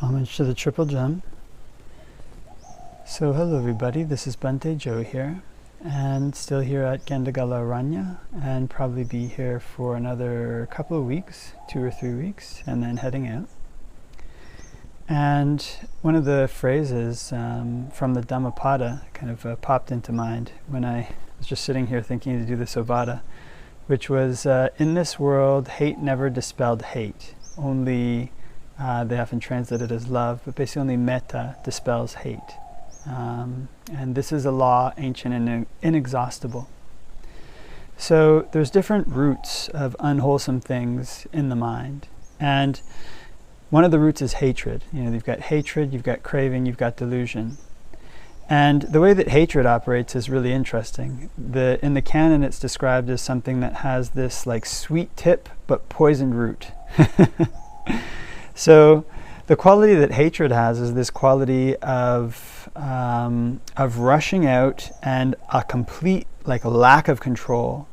Homage to the Triple Gem. So hello everybody, this is Bhante Joe here, and still here at Gendagala Aranya, and probably be here for another couple of weeks, 2 or 3 weeks, and then heading out. And one of the phrases from the Dhammapada kind of popped into mind when I was just sitting here thinking to do the Ovada, which was, in this world, hate never dispelled hate. Only, they often translate it as love, but basically only metta dispels hate. And this is a law ancient and inexhaustible. So there's different roots of unwholesome things in the mind. And one of the roots is hatred. You know, you've got hatred, you've got craving, you've got delusion. And the way that hatred operates is really interesting. In the canon it's described as something that has this like sweet tip but poisoned root. So the quality that hatred has is this quality of rushing out and a complete lack of control.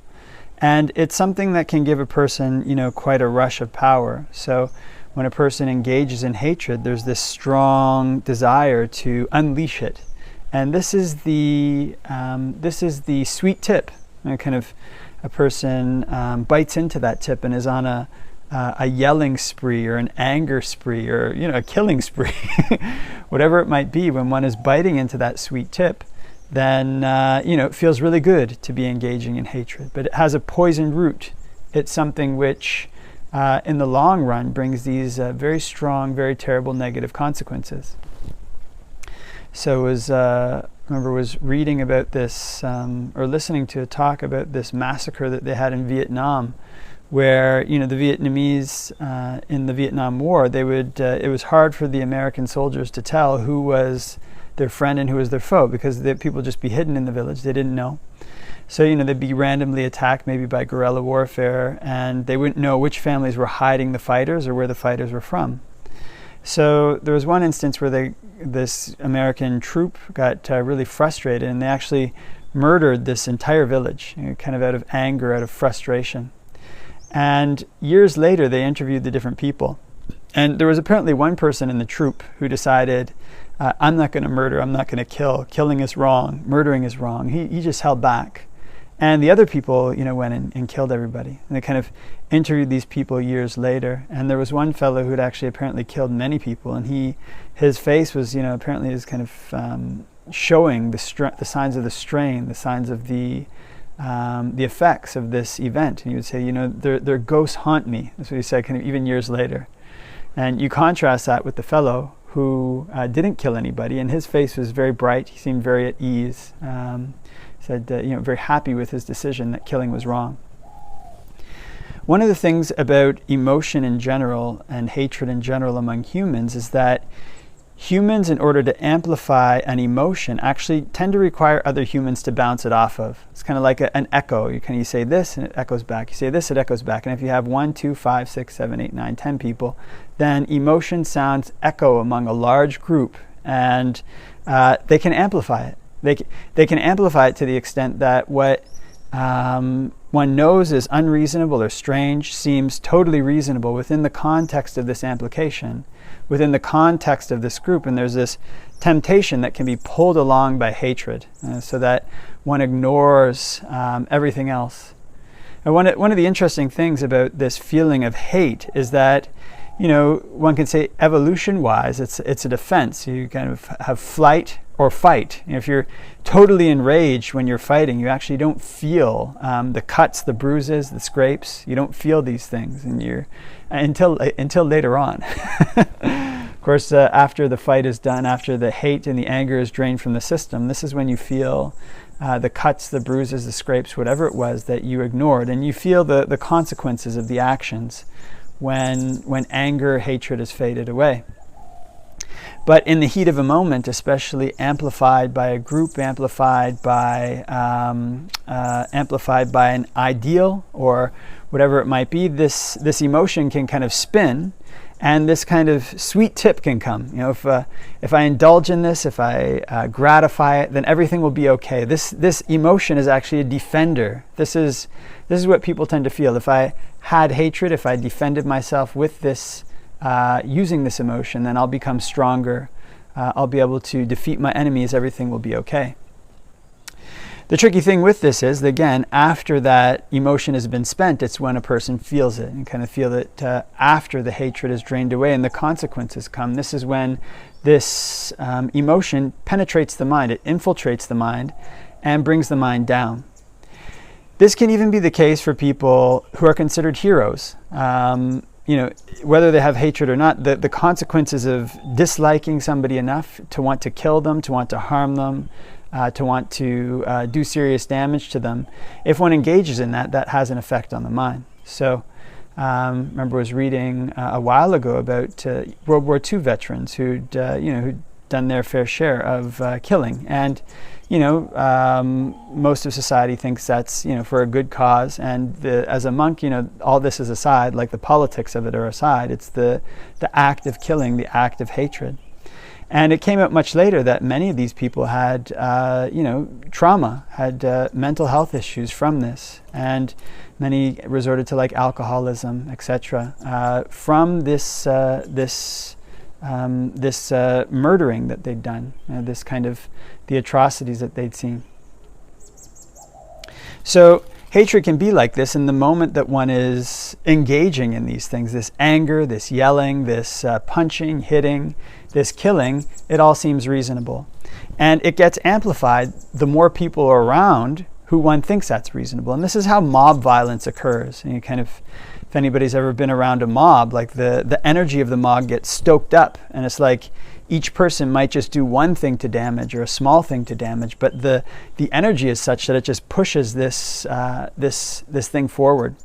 And it's something that can give a person, quite a rush of power. So when a person engages in hatred, there's this strong desire to unleash it. And this is the sweet tip. Kind of a person bites into that tip and is on a yelling spree or an anger spree or a killing spree, whatever it might be. When one is biting into that sweet tip, then it feels really good to be engaging in hatred. But it has a poisoned root. It's something which, in the long run, brings these very strong, very terrible negative consequences. So I was reading about this or listening to a talk about this massacre that they had in Vietnam, where the Vietnamese in the Vietnam War, it was hard for the American soldiers to tell who was their friend and who was their foe, because people would just be hidden in the village. They didn't know. So they'd be randomly attacked, maybe by guerrilla warfare, and they wouldn't know which families were hiding the fighters or where the fighters were from. So there was one instance where this American troop got really frustrated, and they actually murdered this entire village, kind of out of anger, out of frustration. And years later, they interviewed the different people. And there was apparently one person in the troop who decided, I'm not going to murder, I'm not going to kill. Killing is wrong, murdering is wrong. He just held back. And the other people, went and killed everybody. And they kind of interviewed these people years later. And there was one fellow who had actually apparently killed many people. And his face was, apparently is kind of showing the signs of the strain, the signs of the effects of this event. And he would say, their ghosts haunt me. That's what he said, kind of even years later. And you contrast that with the fellow who didn't kill anybody, and his face was very bright. He seemed very at ease. Said, very happy with his decision that killing was wrong. One of the things about emotion in general and hatred in general among humans is that humans, in order to amplify an emotion, actually tend to require other humans to bounce it off of. It's kind of like an echo. You say this and it echoes back. You say this, it echoes back. And if you have 1, 2, 5, 6, 7, 8, 9, 10 people, then emotion sounds echo among a large group, and they can amplify it. They can amplify it to the extent that what one knows is unreasonable or strange seems totally reasonable within the context of this amplification, within the context of this group. And there's this temptation that can be pulled along by hatred, so that one ignores everything else. And one of the interesting things about this feeling of hate is that, one can say evolution-wise, it's a defense. You kind of have flight or fight. If you're totally enraged when you're fighting, you actually don't feel the cuts, the bruises, the scrapes. You don't feel these things, and until later on. Of course, after the fight is done, after the hate and the anger is drained from the system, this is when you feel the cuts, the bruises, the scrapes, whatever it was that you ignored, and you feel the consequences of the actions when anger, hatred has faded away. But in the heat of a moment, especially amplified by a group, amplified by an ideal or whatever it might be, this emotion can kind of spin, and this kind of sweet tip can come. If I indulge in this, if I gratify it, then everything will be okay. This emotion is actually a defender. This is what people tend to feel. If I had hatred, if I defended myself with this using this emotion, then I'll become stronger. I'll be able to defeat my enemies. Everything will be okay. The tricky thing with this is that, again, after that emotion has been spent, it's when a person feels it and kind of feel it after the hatred is drained away and the consequences come. This is when this emotion penetrates the mind. It infiltrates the mind and brings the mind down. This can even be the case for people who are considered heroes. Whether they have hatred or not, the consequences of disliking somebody enough to want to kill them, to want to harm them, to want to do serious damage to them, if one engages in that, that has an effect on the mind. So, remember I was reading a while ago about World War II veterans who'd done their fair share of killing, and most of society thinks that's for a good cause. And as a monk, all this is aside, like the politics of it are aside. It's the act of killing, the act of hatred. And it came out much later that many of these people had, trauma, had mental health issues from this, and many resorted to like alcoholism, etc., from this murdering that they'd done, this kind of the atrocities that they'd seen. So hatred can be like this in the moment that one is engaging in these things, this anger, this yelling, this punching, hitting, this killing. It all seems reasonable. And it gets amplified the more people are around who one thinks that's reasonable. And this is how mob violence occurs. And if anybody's ever been around a mob, like the energy of the mob gets stoked up, and it's like each person might just do one thing to damage or a small thing to damage, but the energy is such that it just pushes this thing forward.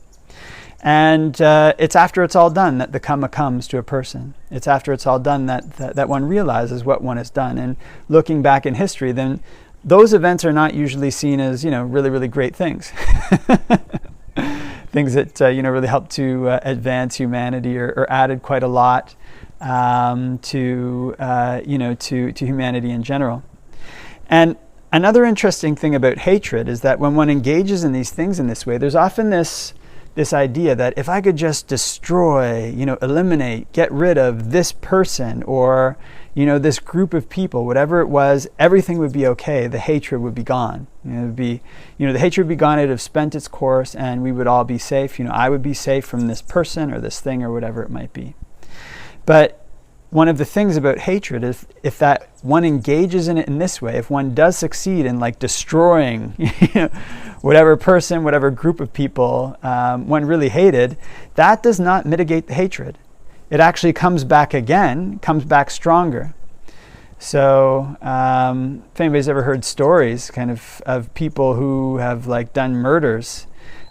And it's after it's all done that the karma comes to a person. It's after it's all done that one realizes what one has done. And looking back in history, then those events are not usually seen as really, really great things. Things that really helped to advance humanity or added quite a lot to humanity in general. And another interesting thing about hatred is that when one engages in these things in this way, there's often this idea that if I could just destroy, eliminate, get rid of this person or this group of people, whatever it was, everything would be okay. The hatred would be gone. The hatred would be gone. It would have spent its course, and we would all be safe. I would be safe from this person or this thing or whatever it might be. But one of the things about hatred is if that one engages in it in this way, if one does succeed in like destroying, whatever person, whatever group of people one really hated, that does not mitigate the hatred. It actually comes back again, comes back stronger. So if anybody's ever heard stories of people who have like done murders,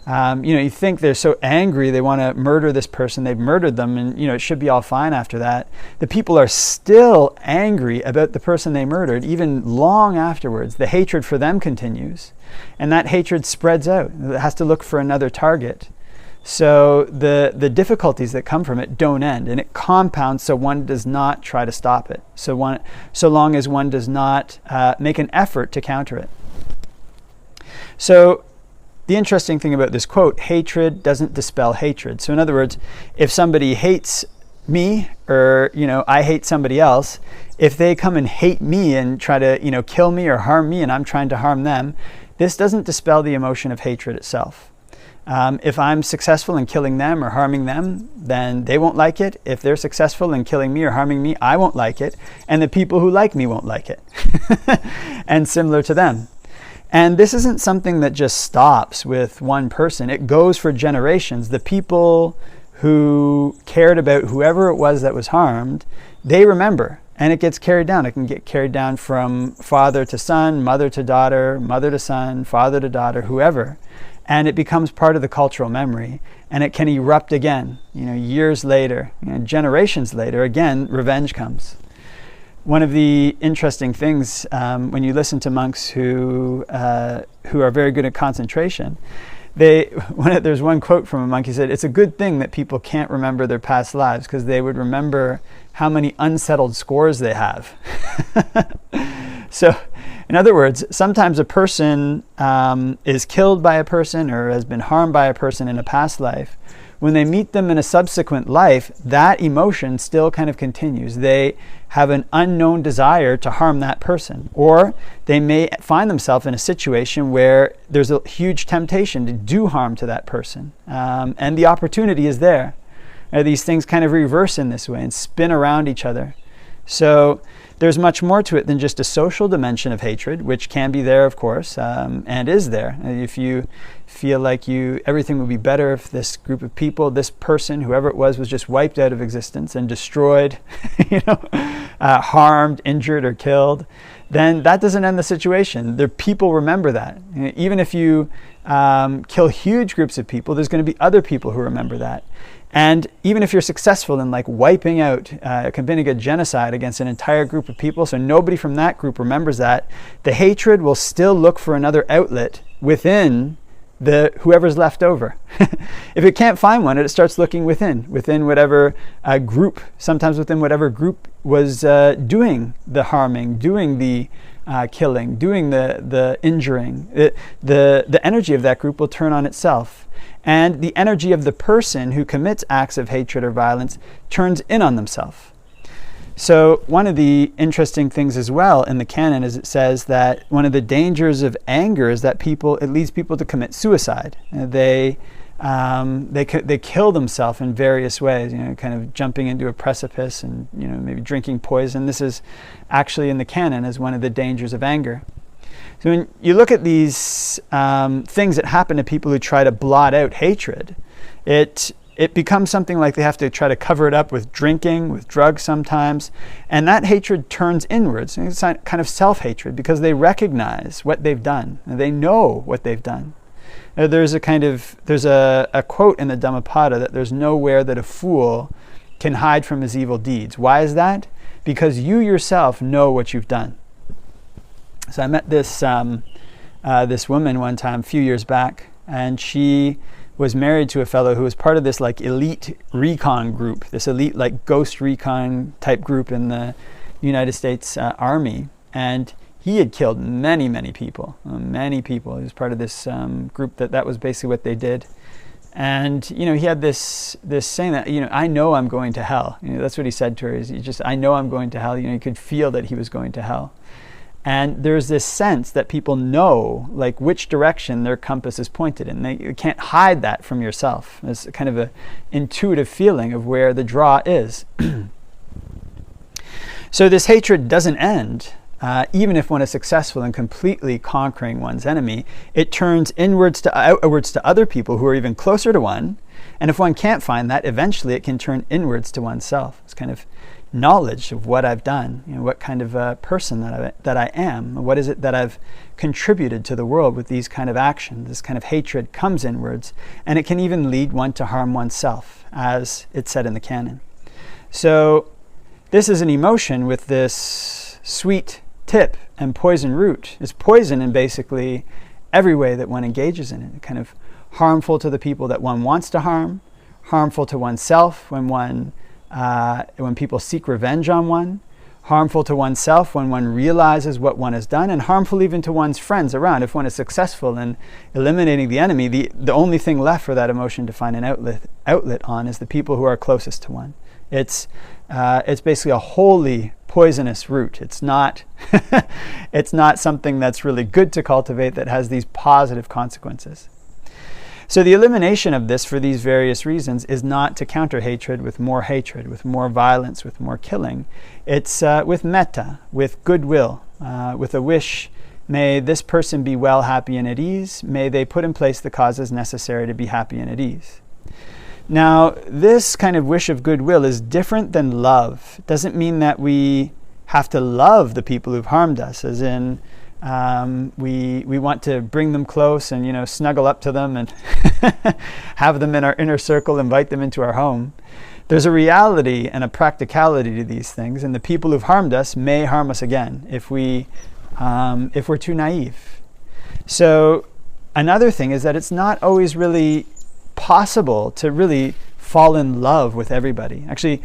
you think they're so angry they want to murder this person, they've murdered them, and it should be all fine after that. The people are still angry about the person they murdered even long afterwards. The hatred for them continues, and that hatred spreads out. It has to look for another target. So the difficulties that come from it don't end, and it compounds, so one does not try to stop it, so long as one does not make an effort to counter it. So the interesting thing about this quote, hatred doesn't dispel hatred. So in other words, if somebody hates me or, I hate somebody else, if they come and hate me and try to, kill me or harm me and I'm trying to harm them, this doesn't dispel the emotion of hatred itself. If I'm successful in killing them or harming them, then they won't like it. If they're successful in killing me or harming me, I won't like it. And the people who like me won't like it. And similar to them. And this isn't something that just stops with one person. It goes for generations. The people who cared about whoever it was that was harmed, they remember. And it gets carried down. It can get carried down from father to son, mother to daughter, mother to son, father to daughter, whoever. And it becomes part of the cultural memory. And it can erupt again, years later, generations later. Again, revenge comes. One of the interesting things when you listen to monks who are very good at concentration, there's one quote from a monk. He said, "It's a good thing that people can't remember their past lives because they would remember how many unsettled scores they have." So, in other words, sometimes a person is killed by a person or has been harmed by a person in a past life when they meet them in a subsequent life, that emotion still kind of continues. They have an unknown desire to harm that person, or they may find themselves in a situation where there's a huge temptation to do harm to that person, and the opportunity is there. These things kind of reverse in this way and spin around each other. So there's much more to it than just a social dimension of hatred, which can be there, of course, and is there. If you feel like everything would be better if this group of people, this person, whoever it was just wiped out of existence and destroyed, harmed, injured, or killed, then that doesn't end the situation. People remember that. Even if you kill huge groups of people, there's going to be other people who remember that. And even if you're successful in wiping out, committing a genocide against an entire group of people, so nobody from that group remembers that, the hatred will still look for another outlet within whoever's left over. If it can't find one, it starts looking within whatever group, sometimes within whatever group was doing the harming, doing the killing, doing the injuring. The energy of that group will turn on itself. And the energy of the person who commits acts of hatred or violence turns in on themselves. So one of the interesting things as well in the canon is it says that one of the dangers of anger is that it leads people to commit suicide. They kill themselves in various ways, kind of jumping into a precipice and maybe drinking poison. This is actually in the canon as one of the dangers of anger. So when you look at these things that happen to people who try to blot out hatred, it becomes something like they have to try to cover it up with drinking, with drugs sometimes, and that hatred turns inwards. It's kind of self-hatred because they recognize what they've done, and they know what they've done. There's a quote in the Dhammapada that there's nowhere that a fool can hide from his evil deeds. Why is that? Because you yourself know what you've done. So I met this woman one time a few years back, and she was married to a fellow who was part of this elite recon group, this elite ghost recon type group in the United States Army, and he had killed many, many people. He was part of this group that was basically what they did. And he had this saying that I know I'm going to hell. That's what he said to her. I know I'm going to hell. You could feel that he was going to hell. And there's this sense that people know which direction their compass is pointed in. You can't hide that from yourself. It's kind of an intuitive feeling of where the draw is. So this hatred doesn't end. Even if one is successful in completely conquering one's enemy, it turns outwards to other people who are even closer to one. And if one can't find that, eventually it can turn inwards to oneself. It's kind of knowledge of what I've done, what kind of a person that I am, what is it that I've contributed to the world with these kind of actions. This kind of hatred comes inwards, and it can even lead one to harm oneself, as it's said in the canon. So this is an emotion with this sweet tip and poison root. It's poison in basically every way that one engages in it. Kind of harmful to the people that one wants to harm, harmful to oneself when people seek revenge on one, harmful to oneself when one realizes what one has done, and harmful even to one's friends around. If one is successful in eliminating the enemy, the only thing left for that emotion to find an outlet on is the people who are closest to one. It's basically a wholly poisonous root. It's not it's not something that's really good to cultivate that has these positive consequences. So the elimination of this for these various reasons is not to counter hatred, with more violence, with more killing. It's with metta, with goodwill, with a wish, may this person be well, happy, and at ease. May they put in place the causes necessary to be happy and at ease. Now, this kind of wish of goodwill is different than love. It doesn't mean that we have to love the people who've harmed us, as in we want to bring them close and snuggle up to them and have them in our inner circle, invite them into our home. There's a reality and a practicality to these things, and the people who've harmed us may harm us again if we're too naive. So another thing is that it's not always really possible to really fall in love with everybody. Actually,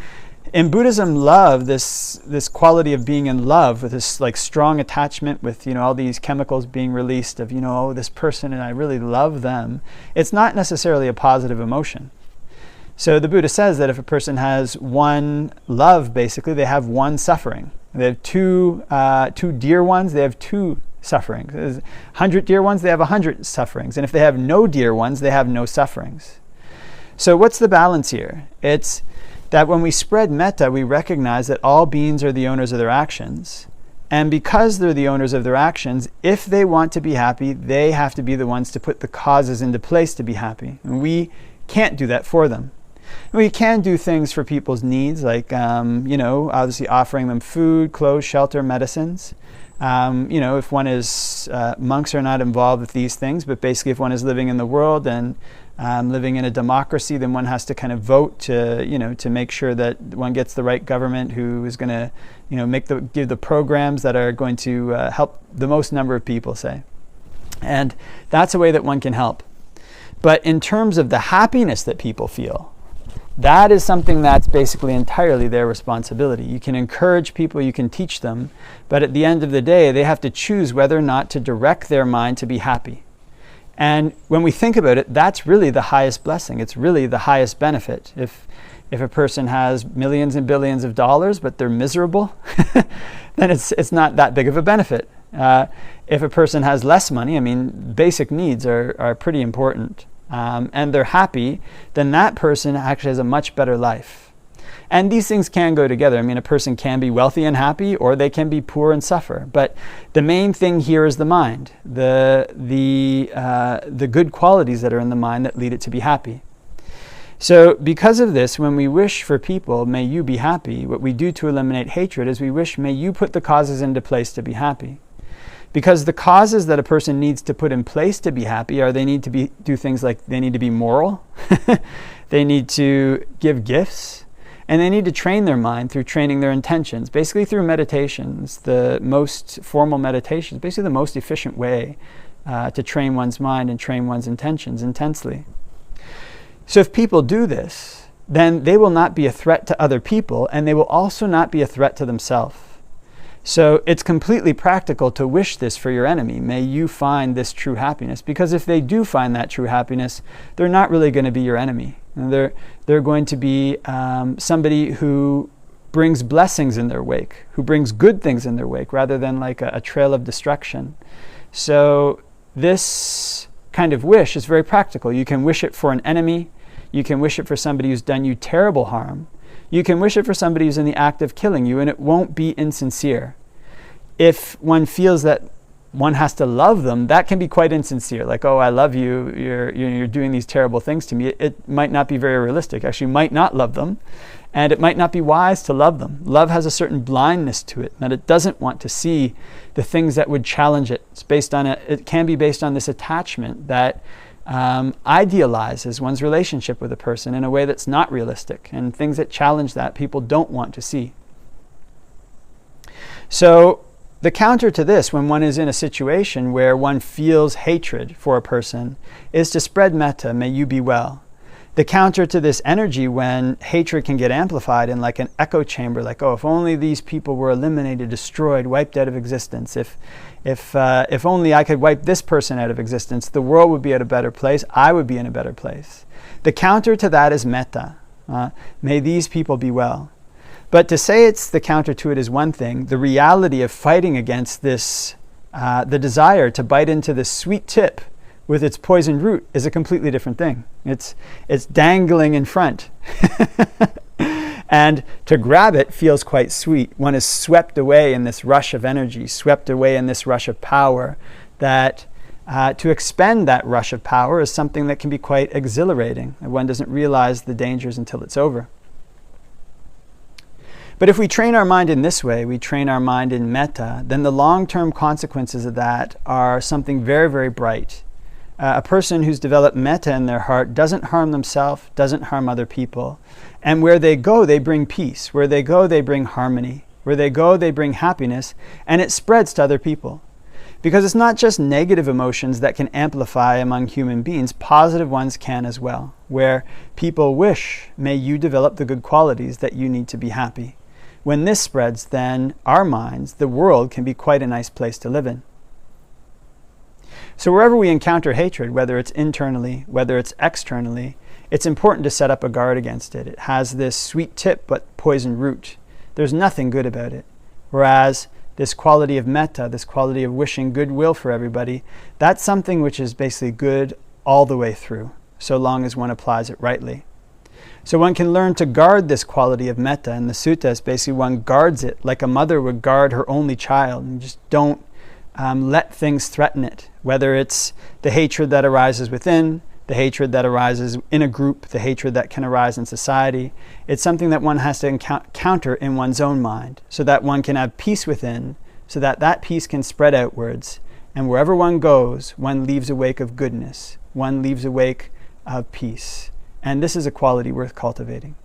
in Buddhism, love, this quality of being in love with this strong attachment with all these chemicals being released of this person and I really love them, it's not necessarily a positive emotion. So the Buddha says that if a person has one love, basically, they have one suffering. They have two dear ones, they have two sufferings. There's 100 dear ones, they have 100 sufferings. And if they have no dear ones, they have no sufferings. So what's the balance here? It's that when we spread metta, we recognize that all beings are the owners of their actions. And because they're the owners of their actions, if they want to be happy, they have to be the ones to put the causes into place to be happy. And we can't do that for them. We can do things for people's needs, like, obviously offering them food, clothes, shelter, medicines. If one is, monks are not involved with these things, but basically if one is living in the world and living in a democracy, then one has to kind of vote to make sure that one gets the right government who is going to, give the programs that are going to help the most number of people, say. And that's a way that one can help. But in terms of the happiness that people feel, that is something that's basically entirely their responsibility. You can encourage people, you can teach them, but at the end of the day, they have to choose whether or not to direct their mind to be happy. And when we think about it, that's really the highest blessing. It's really the highest benefit. If a person has millions and billions of dollars, but they're miserable, then it's not that big of a benefit. If a person has less money, basic needs are pretty important. And they're happy, then that person actually has a much better life. And these things can go together. A person can be wealthy and happy, or they can be poor and suffer. But the main thing here is the mind, the good qualities that are in the mind that lead it to be happy. So because of this, when we wish for people, may you be happy, what we do to eliminate hatred is we wish, may you put the causes into place to be happy. Because the causes that a person needs to put in place to be happy are they need to do things like they need to be moral, they need to give gifts, and they need to train their mind through training their intentions, basically through meditations, the most formal meditations, basically the most efficient way to train one's mind and train one's intentions intensely. So if people do this, then they will not be a threat to other people, and they will also not be a threat to themselves. So it's completely practical to wish this for your enemy. May you find this true happiness. Because if they do find that true happiness, they're not really going to be your enemy. And they're going to be somebody who brings blessings in their wake, who brings good things in their wake, rather than like a trail of destruction. So this kind of wish is very practical. You can wish it for an enemy. You can wish it for somebody who's done you terrible harm. You can wish it for somebody who's in the act of killing you, and it won't be insincere. If one feels that one has to love them, that can be quite insincere. Like, oh, I love you, you're doing these terrible things to me. It might not be very realistic. Actually, you might not love them, and it might not be wise to love them. Love has a certain blindness to it, that it doesn't want to see the things that would challenge it. It can be based on this attachment that idealizes one's relationship with a person in a way that's not realistic, and things that challenge that people don't want to see. So the counter to this, when one is in a situation where one feels hatred for a person, is to spread metta, may you be well. The counter to this energy, when hatred can get amplified in like an echo chamber, like, oh, if only these people were eliminated, destroyed, wiped out of existence, if only I could wipe this person out of existence, the world would be at a better place, I would be in a better place. The counter to that is metta. May these people be well. But to say it's the counter to it is one thing. The reality of fighting against this, the desire to bite into this sweet tip with its poisoned root, is a completely different thing. It's dangling in front. And to grab it feels quite sweet. One is swept away in this rush of energy, swept away in this rush of power, that to expend that rush of power is something that can be quite exhilarating. One doesn't realize the dangers until it's over. But if we train our mind in this way, we train our mind in metta, then the long-term consequences of that are something very, very bright. A person who's developed metta in their heart doesn't harm themselves, doesn't harm other people. And where they go, they bring peace. Where they go, they bring harmony. Where they go, they bring happiness, and it spreads to other people. Because it's not just negative emotions that can amplify among human beings, positive ones can as well. Where people wish, may you develop the good qualities that you need to be happy. When this spreads, then our minds, the world, can be quite a nice place to live in. So wherever we encounter hatred, whether it's internally, whether it's externally, it's important to set up a guard against it. It has this sweet tip but poison root. There's nothing good about it. Whereas this quality of metta, this quality of wishing goodwill for everybody, that's something which is basically good all the way through, so long as one applies it rightly. So one can learn to guard this quality of metta. In the suttas, basically one guards it like a mother would guard her only child, and just don't let things threaten it, whether it's the hatred that arises within, the hatred that arises in a group, the hatred that can arise in society. It's something that one has to counter in one's own mind, so that one can have peace within, so that that peace can spread outwards. And wherever one goes, one leaves a wake of goodness. One leaves a wake of peace. And this is a quality worth cultivating.